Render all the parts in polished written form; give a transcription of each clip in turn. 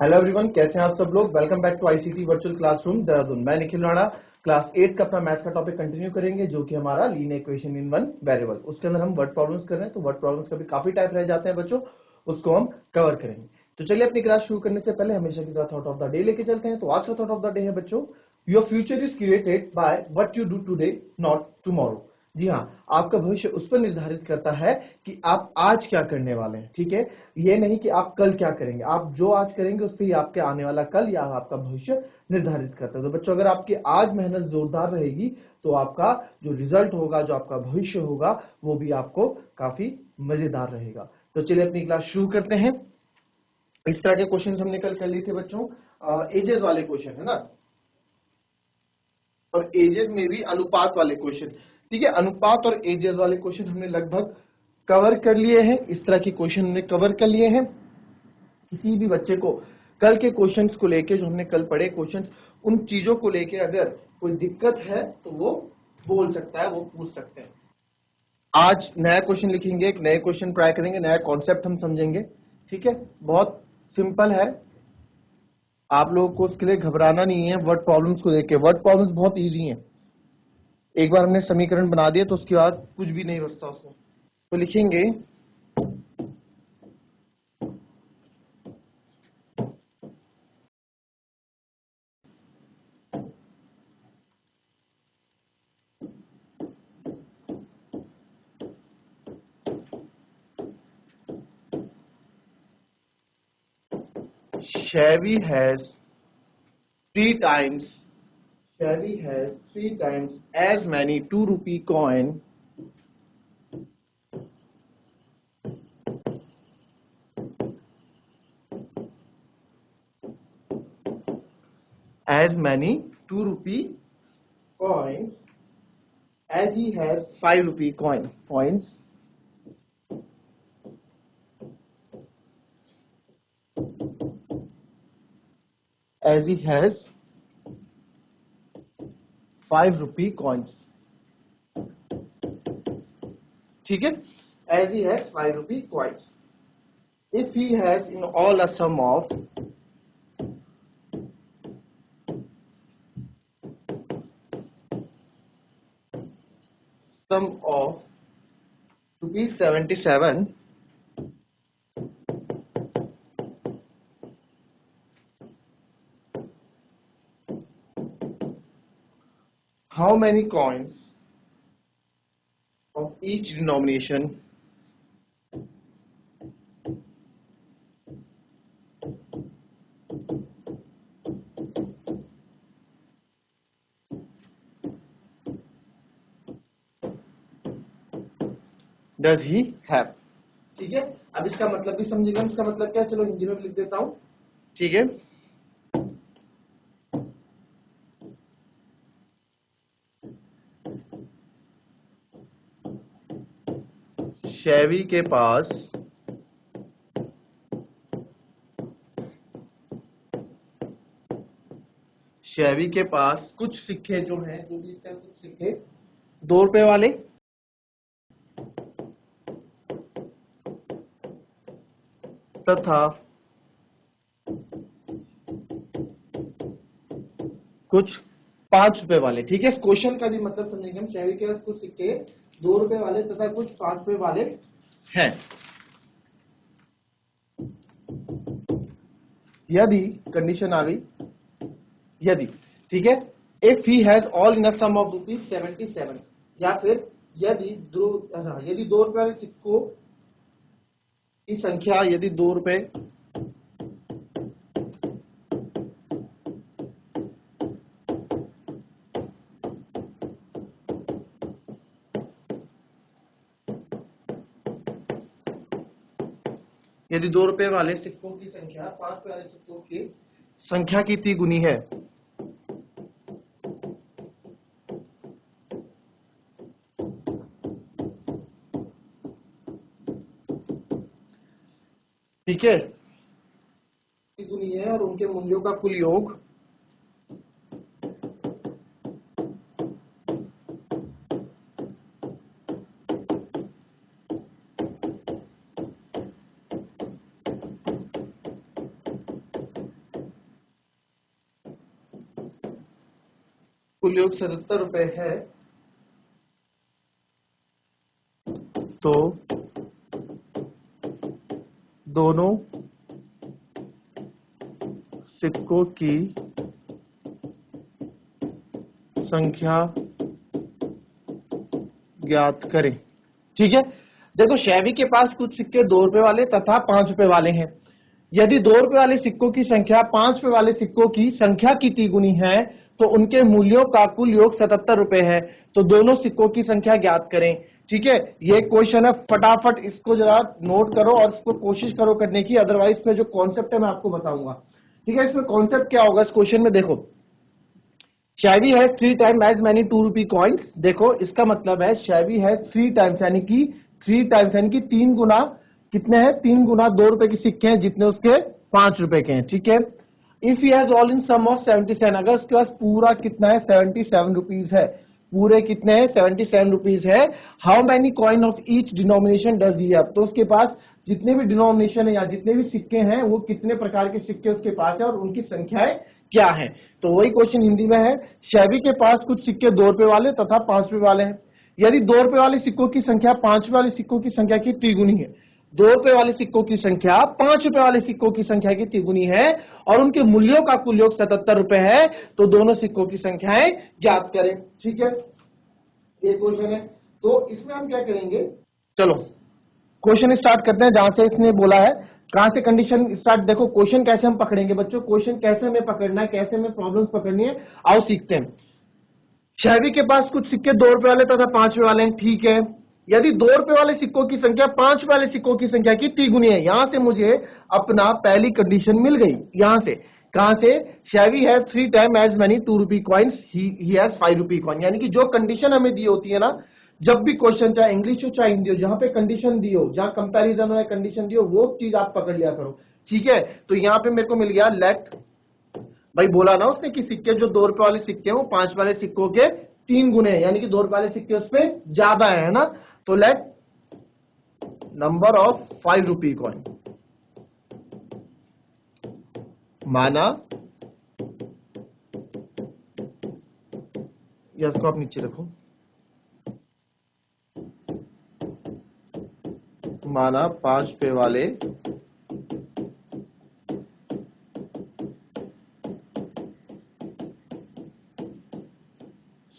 Hello everyone, कैसे हैं आप सब लोग। Welcome back to ICT virtual classroom Dehradun. मैं निखिल राणा क्लास 8 का अपना मैथ्स का टॉपिक कंटिन्यू करेंगे, जो कि हमारा linear equation in one variable. उसके अंदर हम वर्ड प्रॉब्लम्स कर रहे हैं, तो वर्ड प्रॉब्लम्स का भी काफी टाइप रह जाते हैं बच्चों, उसको हम कवर करेंगे। तो चलिए अपनी क्लास शुरू करने से पहले हमेशा की तरह थॉट ऑफ द डे लेके चलते हैं। तो आज का थॉट ऑफ द डे है बच्चों, your future is created by what you do today, not tomorrow. जी हाँ, आपका भविष्य उस पर निर्धारित करता है कि आप आज क्या करने वाले हैं। ठीक है, ये नहीं कि आप कल क्या करेंगे। आप जो आज करेंगे उस पर ही आपके आने वाला कल या आपका भविष्य निर्धारित करता है। तो बच्चों, अगर आपकी आज मेहनत जोरदार रहेगी तो आपका जो रिजल्ट होगा, जो आपका भविष्य होगा, वो भी आपको काफी मजेदार रहेगा। तो चलिए अपनी क्लास शुरू करते हैं। इस तरह के क्वेश्चन हमने कल कर लिए थे बच्चों, एजेस वाले क्वेश्चन है ना, और एजेस में भी अनुपात वाले क्वेश्चन। ठीक है, अनुपात और एजेस वाले क्वेश्चन हमने लगभग कवर कर लिए हैं। इस तरह के क्वेश्चन हमने कवर कर लिए हैं। किसी भी बच्चे को कल के क्वेश्चंस को लेके, जो हमने कल पढ़े क्वेश्चंस, उन चीजों को लेके अगर कोई दिक्कत है तो वो बोल सकता है, वो पूछ सकते हैं। आज नया क्वेश्चन लिखेंगे, एक नए क्वेश्चन ट्राई करेंगे, नया कॉन्सेप्ट हम समझेंगे। ठीक है, बहुत सिंपल है, आप लोगों को उसके लिए घबराना नहीं है। वर्ड प्रॉब्लम्स को देख के, वर्ड प्रॉब्लम्स बहुत इजी हैं। एक बार हमने समीकरण बना दिए तो उसके बाद कुछ भी नहीं बचता उसमें। तो लिखेंगे Chevy has three times Chevy has three times as many 2 rupee coin as many 2 rupee coins as he has 5 rupee coins. As he has 5 rupee coins. ठीक है, as he has 5 rupee coins. If he has in all a sum of rupees 77, how many coins of each denomination does he have? ठीक है, अब इसका मतलब भी समझिएगा। इसका मतलब क्या है, चलो हिंदी में लिख देता हूं। ठीक है, शेवी के पास कुछ सिक्के जो हैं, जो भी इसके कुछ सिक्के 2 रुपए वाले तथा कुछ 5 रुपए वाले। ठीक है, इस क्वेश्चन का भी मतलब समझेंगे हम। शेवी के पास कुछ सिक्के 2 रुपए वाले तथा कुछ 5 रुपए वाले हैं। यदि कंडीशन आ गई, यदि, ठीक है, if he has all in a sum of ₹77, या फिर यदि 2 रुपए वाले सिक्कों की संख्या, यदि 2 रुपए यदि 2 रुपए वाले सिक्कों की संख्या 5 रुपए वाले सिक्कों की संख्या की तिगुनी है, ठीक है, तिगुनी है और उनके मूल्यों का कुल योग कुल योग 77 रुपए है, तो दोनों सिक्कों की संख्या ज्ञात करें। ठीक है, देखो शैवी के पास कुछ सिक्के 2 रुपए वाले तथा 5 रुपए वाले हैं। यदि 2 रुपए वाले सिक्कों की संख्या 5 रुपए वाले सिक्कों की संख्या की तिगुनी है तो उनके मूल्यों का कुल योग 77 रुपए है, तो दोनों सिक्कों की संख्या ज्ञात करें। ठीक है, ये क्वेश्चन है, फटाफट इसको जरा नोट करो और इसको कोशिश करो करने की, अदरवाइज इसमें जो कॉन्सेप्ट है मैं आपको बताऊंगा। ठीक है, इसमें कॉन्सेप्ट क्या होगा इस क्वेश्चन में, देखो शैवी है 3 time as many 2 rupee coins. देखो इसका मतलब है शैवी है 3 टाइम्स यानी कि 3 टाइम्स यानी कि 3 गुना कितने हैं, 3 गुना 2 रुपए के सिक्के हैं जितने उसके 5 रुपए के हैं। ठीक है, if he has all in sum of 77, अगर उसके पास पूरा कितना है 77 रुपीज है, पूरे कितने हैं 77 रुपीज है, how many coin of each denomination does he have, तो उसके पास जितने भी डिनोमिनेशन है या जितने भी सिक्के हैं वो कितने प्रकार के सिक्के उसके पास है और उनकी संख्याएं क्या है। तो वही क्वेश्चन हिंदी में है, शैवी के पास कुछ सिक्के 2 रुपए वाले तथा 5 रुपए वाले हैं। यदि 2 रुपए वाले सिक्कों की संख्या 5 रुपए वाले सिक्कों की संख्या की त्रिगुनी है, 2 रुपए वाले सिक्कों की संख्या 5 रुपए वाले सिक्कों की संख्या की त्रिगुनी है और उनके मूल्यों का कुल योग 77 रुपए है, तो दोनों सिक्कों की संख्याएं ज्ञात करें। ठीक है, ये क्वेश्चन है, तो इसमें हम क्या करेंगे, चलो क्वेश्चन स्टार्ट करते हैं जहां से इसने बोला है, कहां से कंडीशन स्टार्ट। देखो क्वेश्चन कैसे हम पकड़ेंगे बच्चों, क्वेश्चन कैसे हमें पकड़ना है, कैसे हमें प्रॉब्लम्स पकड़नी है, आओ सीखते हैं। शैवी के पास कुछ सिक्के 2 रुपए वाले तथा 5 रुपए वाले हैं। ठीक है, यदि 2 रुपए वाले सिक्कों की संख्या 5 रुपए वाले सिक्कों की संख्या की तिगुनी है, यहां से मुझे अपना पहली कंडीशन मिल गई। यहां से कहां से, शैवी है 3 time as many 2 rupee coins, he has 5 rupee coin, यानी कि जो कंडीशन हमें दी होती है ना, जब भी क्वेश्चन चाहे इंग्लिश हो चाहे हिंदी हो, जहां पे कंडीशन दी हो, जहां कंपैरिजन हो या कंडीशन दी हो, वो चीज आप पकड़ लिया करो। ठीक है, तो यहां पे मेरे को मिल गया लेट, भाई बोला ना उसने कि सिक्के जो 2 रुपए वाले सिक्के हैं वो 5 वाले सिक्कों के 3 गुने हैं, यानी कि 2 रुपए वाले सिक्के उस पे ज्यादा है ना, तो let number of 5 rupee coin माना, या इसको आप नीचे रखो, माना 5 रुपए वाले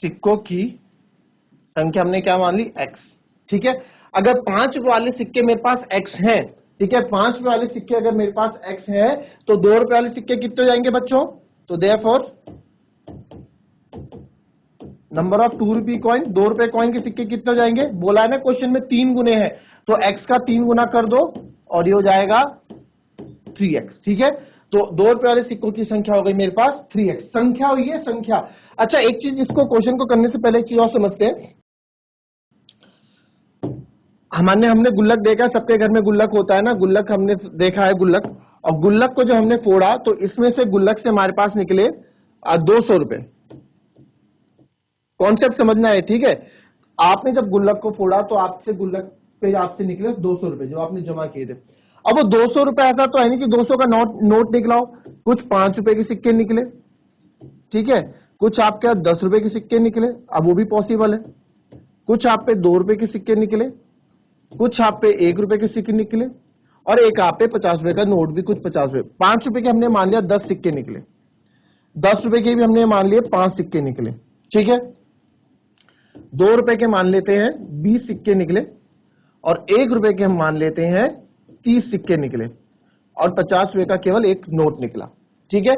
सिक्कों की संख्या हमने क्या मान ली, x। ठीक है, अगर 5 रुपए वाले सिक्के मेरे पास x हैं, ठीक है, 5 रुपए वाले सिक्के अगर मेरे पास x है, तो 2 रुपए वाले सिक्के कितने हो जाएंगे बच्चों, तो therefore number of 2 rupee coin, 2 रुपए कॉइन के सिक्के कितने हो जाएंगे, बोला है ना क्वेश्चन में 3 गुने हैं, तो x का 3 गुना कर दो और ये हो जाएगा 3x। ठीक है, तो 2 रुपए वाले सिक्कों की संख्या हो गई मेरे पास 3x, संख्या हुई है संख्या। अच्छा एक चीज, इसको क्वेश्चन को करने से पहले एक चीज और समझते हैं, हमने गुल्लक देखा, सबके घर में गुल्लक होता है ना, गुल्लक हमने देखा है गुल्लक, और गुल्लक को जो हमने फोड़ा तो इसमें से गुल्लक से हमारे पास निकले 200 रुपए। कॉन्सेप्ट समझना है, ठीक है, आपने जब गुल्लक को फोड़ा तो आपसे गुल्लक पे आपसे निकले 200 रुपए जो आपने जमा किए थे। अब वो 200 रुपए ऐसा तो है नहीं कि 200 का नोट निकलाओ, कुछ 5 रुपए के सिक्के निकले, ठीक है, कुछ आपके 10 रुपए के सिक्के निकले, अब वो भी पॉसिबल है, कुछ आप पे 2 रुपए के सिक्के निकले, कुछ आप पे 1 रुपए के सिक्के निकले, और एक आप पे 50 रुपए का नोट भी, कुछ 50 रुपए, 5 रुपए के हमने मान लिया 10 सिक्के निकले, 10 रुपए के भी हमने मान लिए 5 सिक्के निकले। ठीक है, 2 रुपए के मान लेते हैं 20 सिक्के निकले, और 1 रुपए के हम मान लेते हैं 30 सिक्के निकले, और 50 रुपए का केवल एक नोट निकला। ठीक है,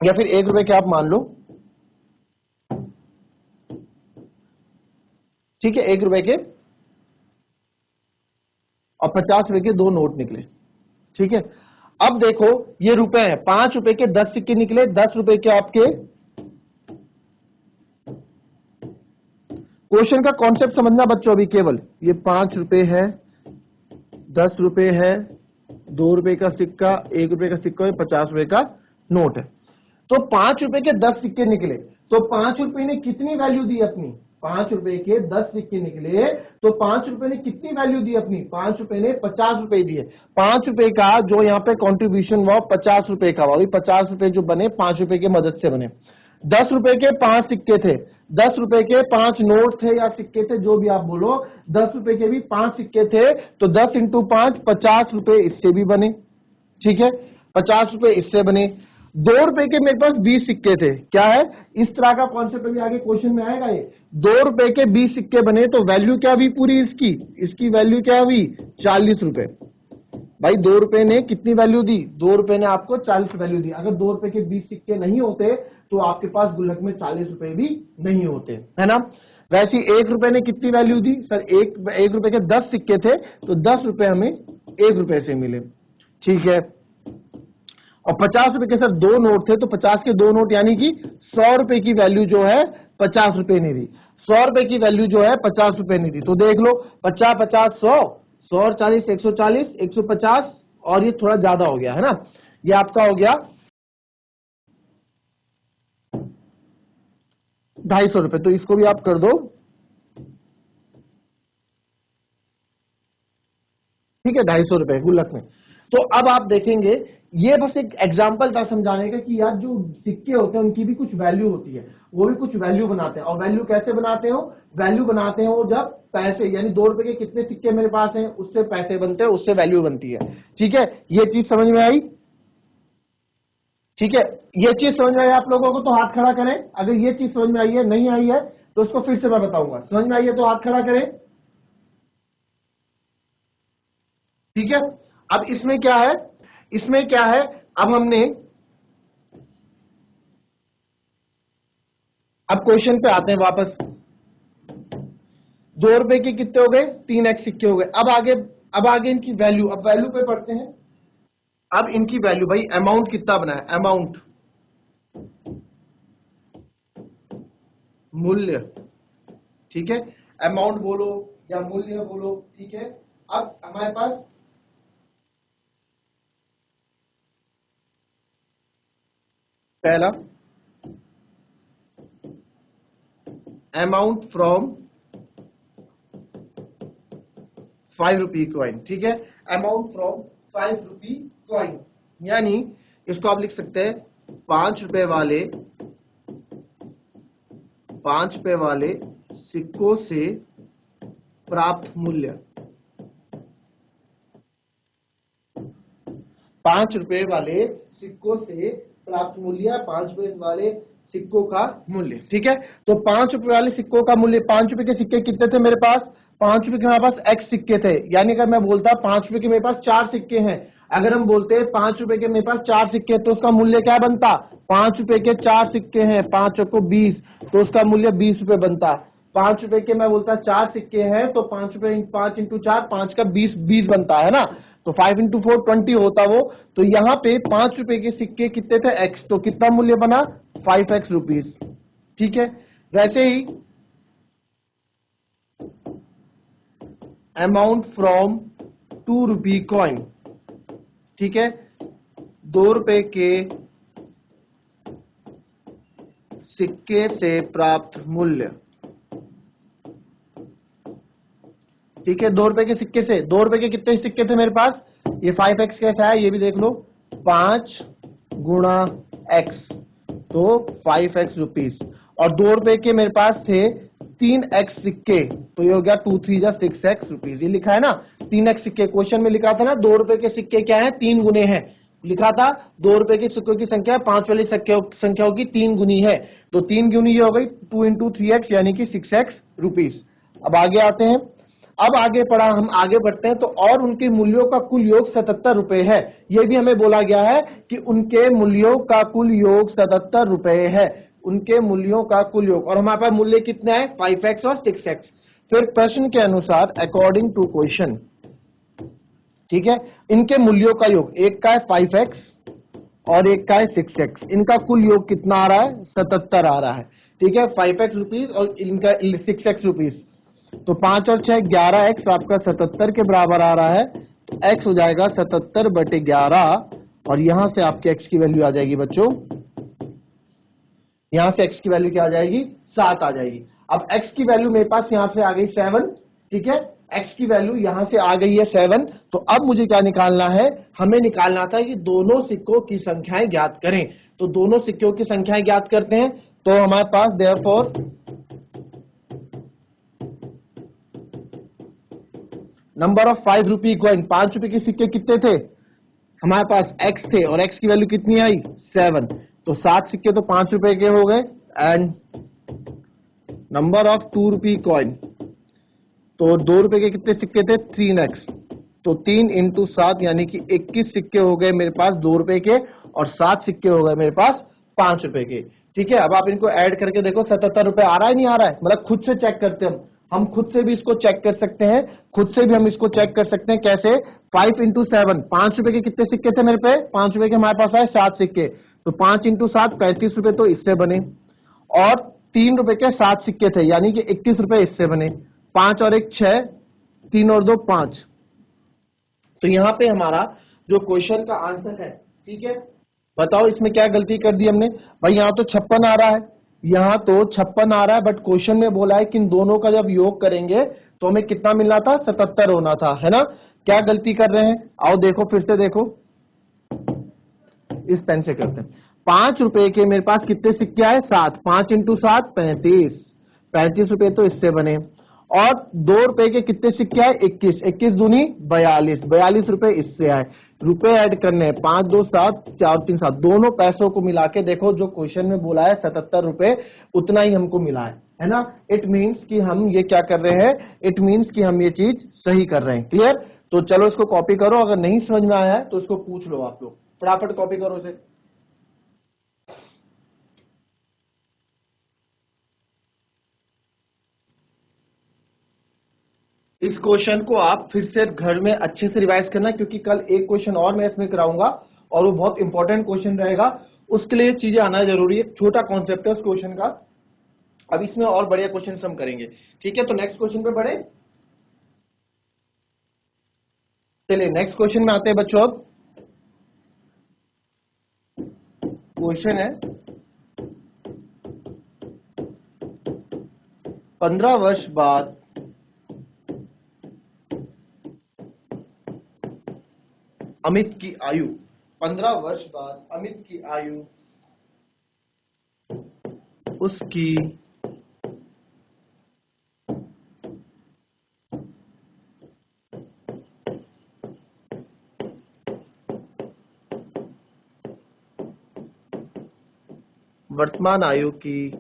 या फिर 1 रुपए के आप मान लो, ठीक है, 1 रुपए के और 50 रुपए के 2 नोट निकले। ठीक है, अब देखो ये रुपए हैं, 5 रुपए के 10 सिक्के निकले, 10 रुपए के आपके, क्वेश्चन का कॉन्सेप्ट समझना बच्चों अभी, केवल ये 5 रुपए है, 10 रुपए है, 2 रुपए का सिक्का, 1 रुपए का सिक्का है, 50 रुपए का नोट है। तो 5 रुपए के 10 सिक्के निकले, तो 5 रुपए ने कितनी वैल्यू दी अपनी, 5 रुपए के 10 सिक्के निकले, तो 5 रुपए ने कितनी वैल्यू दी अपनी, 5 रुपए ने 50 रुपए दिए। 5 रुपए का जो यहाँ पे कॉन्ट्रीब्यूशन हुआ 50 रुपए का हुआ, 50 रुपए जो बने 5 रुपए की मदद से बने। ₹10 के 5 सिक्के थे, ₹10 के 5 नोट थे या सिक्के थे, जो भी आप बोलो, ₹10 के भी 5 सिक्के थे, तो 10 इंटू 5 ₹50 इससे भी बने, ठीक है, ₹50 इससे बने। ₹2 के मेरे पास 20 सिक्के थे, क्या है, इस तरह का कॉन्सेप्ट भी आगे क्वेश्चन में आएगा। ये ₹2 के 20 सिक्के बने, तो वैल्यू क्या हुई पूरी इसकी वैल्यू क्या हुई, ₹40। भाई ₹2 ने कितनी वैल्यू दी, ₹2 ने आपको 40 वैल्यू दी। अगर ₹2 के 20 सिक्के नहीं होते तो आपके पास गुल्लक में ₹40 भी नहीं होते, है ना। वैसे ही ₹1 ने कितनी वैल्यू दी सर, ₹1 के 10 सिक्के थे, तो ₹10 हमें ₹1 से मिले, ठीक है। और ₹50 के सर 2 नोट थे, तो 50 के 2 नोट यानी कि ₹100 की वैल्यू जो है ₹50 ने दी, ₹100 की वैल्यू जो है ₹50 ने दी। तो देख लो 50 50 100, 100 और 40 140, 150, और ये थोड़ा ज्यादा हो गया, है ना, ये आपका हो गया ₹250। तो इसको भी आप कर दो, ठीक है, ₹250 गुल्लक में। तो अब आप देखेंगे, ये बस एक एग्जांपल था समझाने का कि यार जो सिक्के होते हैं उनकी भी कुछ वैल्यू होती है, वो भी कुछ वैल्यू बनाते हैं। और वैल्यू कैसे बनाते हो, वैल्यू बनाते हैं वो जब पैसे, यानी ₹2 के कितने सिक्के मेरे पास हैं, उससे पैसे बनते हैं, उससे वैल्यू बनती है, ठीक है। ये चीज समझ में आई, ठीक है, ये चीज समझ में आई आप लोगों को तो हाथ खड़ा करें। अगर ये चीज समझ में आई है, नहीं आई है तो उसको फिर से मैं बताऊंगा। समझ में आई है तो हाथ खड़ा करें, ठीक है। अब इसमें क्या है, इसमें क्या है, अब हमने, अब क्वेश्चन पे आते हैं वापस। ₹2 के कितने हो गए, 3x सिक्के हो गए। अब आगे इनकी वैल्यू, अब वैल्यू पे पढ़ते हैं। अब इनकी वैल्यू, भाई अमाउंट कितना बना है, अमाउंट मूल्य, ठीक है, अमाउंट बोलो या मूल्य बोलो, ठीक है। अब हमारे पास पहला अमाउंट फ्रॉम ₹5 कॉइन, ठीक है, अमाउंट फ्रॉम ₹5 कॉइन, यानी इसको आप लिख सकते हैं ₹5 वाले, ₹5 वाले सिक्कों से प्राप्त मूल्य, ₹5 वाले सिक्कों से प्राप्त मूल्य, ₹5 वाले सिक्कों का मूल्य, ठीक है। तो ₹5 वाले सिक्कों का मूल्य, ₹5 के सिक्के कितने थे मेरे पास, ₹5 के मेरे पास x सिक्के थे, यानी अगर मैं बोलता ₹5 के मेरे पास 4 सिक्के हैं, अगर हम बोलते ₹5 के मेरे पास 4 सिक्के, तो उसका मूल्य क्या बनता, ₹5 के 4 सिक्के हैं, 5 को 20, तो उसका मूल्य ₹20 बनता। ₹5 के मैं बोलता 4 सिक्के हैं, तो ₹5 5 इंटू 4, 5 का 20 बनता है ना, तो 5 इंटू 4 20 होता वो। तो यहाँ पे ₹5 के सिक्के कितने थे, x, तो कितना मूल्य बना, 5x रुपीज, ठीक है। वैसे ही अमाउंट फ्रॉम ₹2 कॉइन, ठीक है, ₹2 के सिक्के से प्राप्त मूल्य, ठीक है, ₹2 के सिक्के से, ₹2 के कितने सिक्के थे मेरे पास, ये 5x कैसा है ये भी देख लो, 5 गुणा x, तो 5x रुपीज। और ₹2 के मेरे पास थे 3x सिक्के, तो ये हो गया 2 3 जा 6x रुपीज, ये लिखा है ना, 3x सिक्के, क्वेश्चन में लिखा था ना ₹2 के सिक्के क्या है, 3 गुने हैं, लिखा था ₹2 के सिक्कों की संख्या 5 वाली संख्याओं की 3 गुनी है, तो 3 गुनी ये हो गई 2 इंटू 3x यानी कि 6x रुपीज। अब आगे आते हैं, अब आगे पढ़ा, हम आगे बढ़ते हैं, तो और उनके मूल्यों का कुल योग ₹77 है। यह भी हमें बोला गया है कि उनके मूल्यों का कुल योग ₹77 है, उनके मूल्यों का कुल योग, और हमारे पास मूल्य कितने हैं, 5x और 6x। फिर प्रश्न के अनुसार अकॉर्डिंग टू क्वेश्चन, ठीक है, इनके मूल्यों का योग, एक का है 5x और एक का है 6x, इनका कुल योग कितना आ रहा है, 77 आ रहा है, ठीक है, 5x रुपीज और इनका 6x रुपीज, तो 5 और 6 11x आपका 77 के बराबर आ रहा है, तो x हो जाएगा 77/11, और यहां से आपके x की वैल्यू आ जाएगी बच्चों, यहां से x की वैल्यू क्या आ जाएगी, 7 आ जाएगी। अब x की वैल्यू मेरे पास यहां से आ गई 7, ठीक है, x की वैल्यू यहां से आ गई है 7, तो अब मुझे क्या निकालना है, हमें निकालना था कि दोनों सिक्कों की संख्याएं ज्ञात करें। तो दोनों सिक्कों की संख्याएं ज्ञात करते हैं, तो हमारे पास therefore number of 5 rupee coin, 5 रुपए के सिक्के कितने थे हमारे पास, x थे, और x की वैल्यू कितनी आई 7, तो 7 सिक्के तो 5 रुपए के हो गए। And number of 2 rupee coin, तो 2 रुपए के कितने सिक्के थे 3x, तो 3 इंटू 7 यानी कि 21 सिक्के हो गए मेरे पास 2 रुपए के, और 7 सिक्के हो गए मेरे पास 5 रुपए के। ठीक है, अब आप इनको ऐड करके देखो 77 रुपए आ रहा है नहीं आ रहा है, मतलब खुद से चेक करते हैं हम खुद से भी इसको चेक कर सकते हैं, खुद से भी हम इसको चेक कर सकते हैं। कैसे? 5 इंटू 7, 5 रुपए के कितने सिक्के थे मेरे पे, 5 रुपए के हमारे पास आए 7 सिक्के, तो 5 इंटू 7 35 रुपए तो इससे बने, और 3 रुपए के 7 सिक्के थे यानी कि 21 रुपए इससे बने, 5 और 1 6, 3 और 2 5। तो यहां पे हमारा जो क्वेश्चन का आंसर है, ठीक है, बताओ इसमें क्या गलती कर दी हमने। भाई यहाँ तो 56 आ रहा है, यहाँ तो 56 आ रहा है, बट क्वेश्चन में बोला है कि इन दोनों का जब योग करेंगे तो हमें कितना मिलना था, 77 होना था, है ना। क्या गलती कर रहे हैं, आओ देखो फिर से देखो, इस पेन से करते हैं। 5 रुपए के मेरे पास कितने सिक्के आए 7, 5 इंटू 7 35, 35 रुपए तो इससे बने, और 2 रुपए के कितने सिक्के आए 21, 21 दूनी 42, 42 रुपए इससे आए। रुपए ऐड करने हैं, 5 2 7 4 3 7, दोनों पैसों को मिला के देखो जो क्वेश्चन में बोला है 77 रुपए, उतना ही हमको मिला है ना। इट मीन्स कि हम ये क्या कर रहे हैं, इट मीन्स कि हम ये चीज सही कर रहे हैं। क्लियर? तो चलो इसको कॉपी करो, अगर नहीं समझ में आया है तो इसको पूछ लो आप लोग, फटाफट कॉपी करो इसे। इस क्वेश्चन को आप फिर से घर में अच्छे से रिवाइज करना, क्योंकि कल एक क्वेश्चन और मैं इसमें कराऊंगा और वो बहुत इंपॉर्टेंट क्वेश्चन रहेगा, उसके लिए चीजें आना जरूरी है। छोटा कॉन्सेप्ट है उस क्वेश्चन का, अब इसमें और बढ़िया क्वेश्चन हम करेंगे। ठीक है, तो नेक्स्ट क्वेश्चन पे बढ़े, चलिए नेक्स्ट क्वेश्चन में आते हैं बच्चों। अब क्वेश्चन है 15 वर्ष बाद अमित की आयु, 15 वर्ष बाद अमित की आयु उसकी वर्तमान आयु की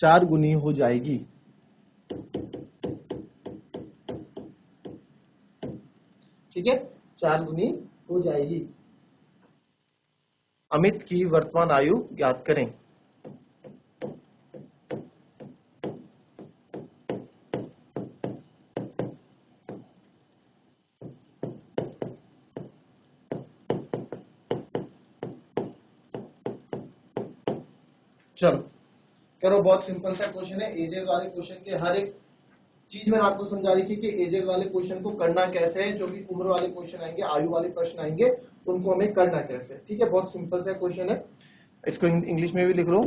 4 गुनी हो जाएगी। ठीक है, 4 गुनी हो जाएगी। अमित की वर्तमान आयु ज्ञात करें। चलो करो, बहुत सिंपल सा क्वेश्चन है। एजेस वाले क्वेश्चन के हर एक चीज मैंने आपको समझा रही थी कि एजेस वाले क्वेश्चन को करना कैसे है, जो भी उम्र वाले क्वेश्चन आएंगे, आयु वाले प्रश्न आएंगे, उनको हमें करना कैसे। ठीक है, बहुत सिंपल सा क्वेश्चन है, इसको इंग्लिश में भी लिख लो।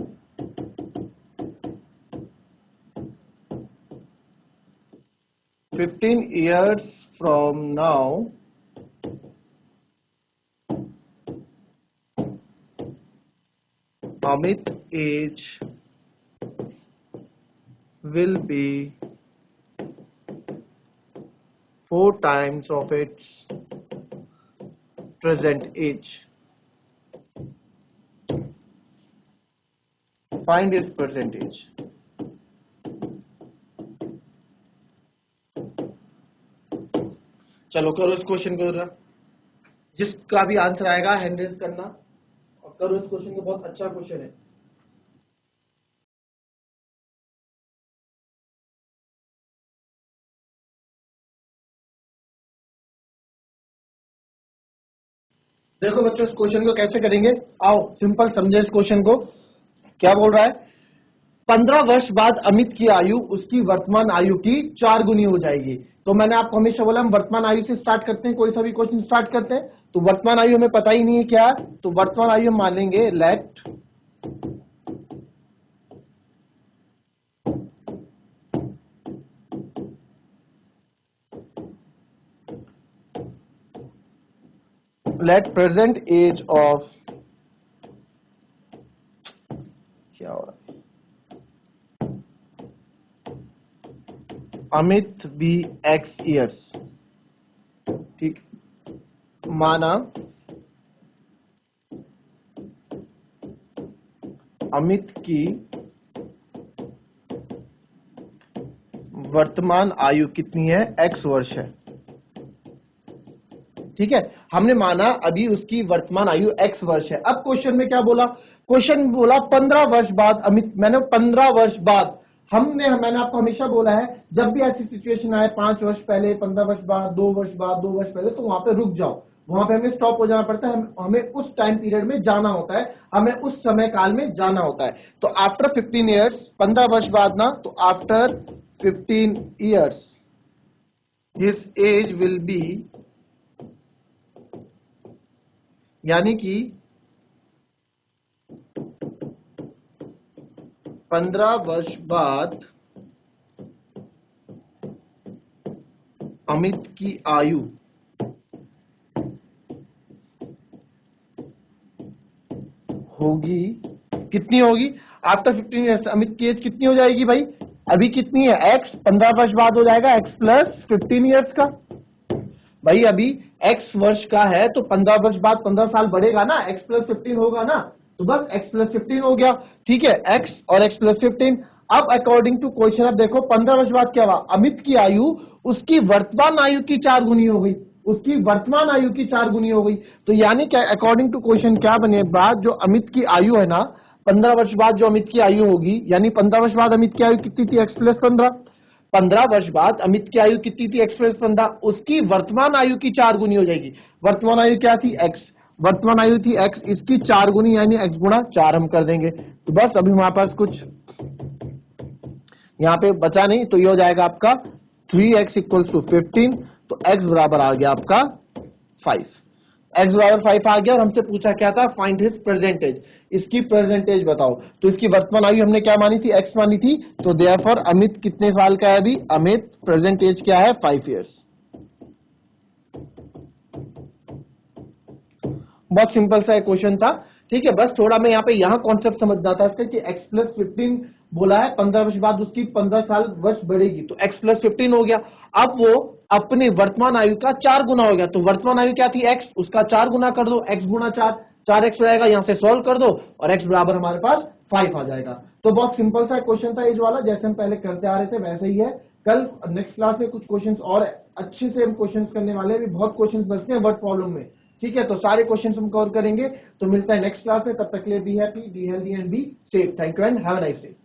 15 years from now Amit age will be 4 times of its present age. Find its percentage. चलो करो इस क्वेश्चन को, जिसका भी आंसर आएगा हैंड रेज करना और करो इस क्वेश्चन को, बहुत अच्छा क्वेश्चन है। देखो बच्चों इस क्वेश्चन को कैसे करेंगे, आओ सिंपल समझे इस क्वेश्चन को। क्या बोल रहा है, 15 वर्ष बाद अमित की आयु उसकी वर्तमान आयु की 4 गुनी हो जाएगी। तो मैंने आपको हमेशा बोला हम वर्तमान आयु से स्टार्ट करते हैं, कोई सा भी क्वेश्चन स्टार्ट करते हैं। तो वर्तमान आयु हमें पता ही नहीं है क्या, तो वर्तमान आयु हम मान लेंगे let let present age of, क्या हो रहा है, अमित बी एक्स ईयर्स। ठीक, माना अमित की वर्तमान आयु कितनी है, x वर्ष है। ठीक है, हमने माना अभी उसकी वर्तमान आयु x वर्ष है। अब क्वेश्चन में क्या बोला, क्वेश्चन बोला 15 वर्ष बाद अमित, मैंने 15 वर्ष बाद, मैंने आपको हमेशा बोला है जब भी ऐसी सिचुएशन आए 5 वर्ष पहले, 15 वर्ष बाद, 2 वर्ष बाद, 2 वर्ष पहले, तो वहां पे रुक जाओ, वहां पे हमें स्टॉप हो जाना पड़ता है, हमें उस टाइम पीरियड में जाना होता है, हमें उस समय काल में जाना होता है। तो आफ्टर 15 ईयर्स, 15 वर्ष बाद ना, तो after 15 years his age will be, यानी कि 15 वर्ष बाद अमित की आयु होगी, कितनी होगी, आफ्टर 15 ईयर्स अमित की एज कितनी हो जाएगी भाई, अभी कितनी है x, 15 वर्ष बाद हो जाएगा x प्लस 15 ईयर्स का। भाई अभी x वर्ष का है तो 15 वर्ष बाद 15 साल बढ़ेगा ना, x प्लस 15 होगा ना, तो बस x प्लस 15 हो गया। ठीक है, x और x प्लस 15। अब अकॉर्डिंग टू क्वेश्चन, अब देखो 15 वर्ष बाद क्या हुआ, अमित की आयु उसकी वर्तमान आयु की 4 गुनी हो गई, उसकी वर्तमान आयु की 4 गुनी हो गई। तो यानी क्या, अकॉर्डिंग टू क्वेश्चन क्या बने, बाद जो अमित की आयु है ना, 15 वर्ष बाद जो अमित की आयु होगी, यानी 15 वर्ष बाद अमित की आयु कितनी थी, x प्लस 15। 15 वर्ष बाद अमित की आयु कितनी थी, x प्लस 15, उसकी वर्तमान आयु की 4 गुनी हो जाएगी। वर्तमान आयु क्या थी, x, वर्तमान आयु थी x, इसकी 4 गुनी यानी x गुणा 4 हम कर देंगे। तो बस अभी हमारे पास कुछ यहाँ पे बचा नहीं, तो ये हो जाएगा आपका 3x इक्वल्स टू 15, तो x बराबर आ गया आपका 5, x बराबर 5 आ गया। और हमसे पूछा क्या था, फाइंड हिज प्रेजेंटेज, इसकी प्रेजेंटेज बताओ। तो इसकी वर्तमान आयु हमने क्या मानी थी, x मानी थी, तो देयरफॉर अमित कितने साल का है अभी, अमित प्रेजेंट एज क्या है, 5 ईयर्स। बहुत सिंपल सा क्वेश्चन था। ठीक है, बस थोड़ा मैं यहाँ पे कॉन्सेप्ट समझना था इसका कि x प्लस 15 बोला है, 15 वर्ष बाद उसकी 15 साल वर्ष बढ़ेगी, तो x प्लस 15 हो गया। अब वो अपने वर्तमान आयु का 4 गुना हो गया, तो वर्तमान आयु क्या थी x, उसका 4 गुना कर दो, x गुना 4, 4x हो जाएगा, यहाँ से सॉल्व कर दो और x बराबर हमारे पास 5 आ जाएगा। तो बहुत सिंपल सा क्वेश्चन था एज वाला, जैसे हम पहले करते आ रहे थे वैसे ही है। कल नेक्स्ट क्लास में कुछ क्वेश्चंस और अच्छे से हम क्वेश्चंस करने वाले हैं, भी बहुत क्वेश्चंस बचते हैं वर्ड प्रॉब्लम में। ठीक है, तो सारे क्वेश्चंस हम कवर करेंगे। तो मिलता है नेक्स्ट क्लास में, तब तक के लिए be happy, be healthy and be safe. Thank you and have a nice day.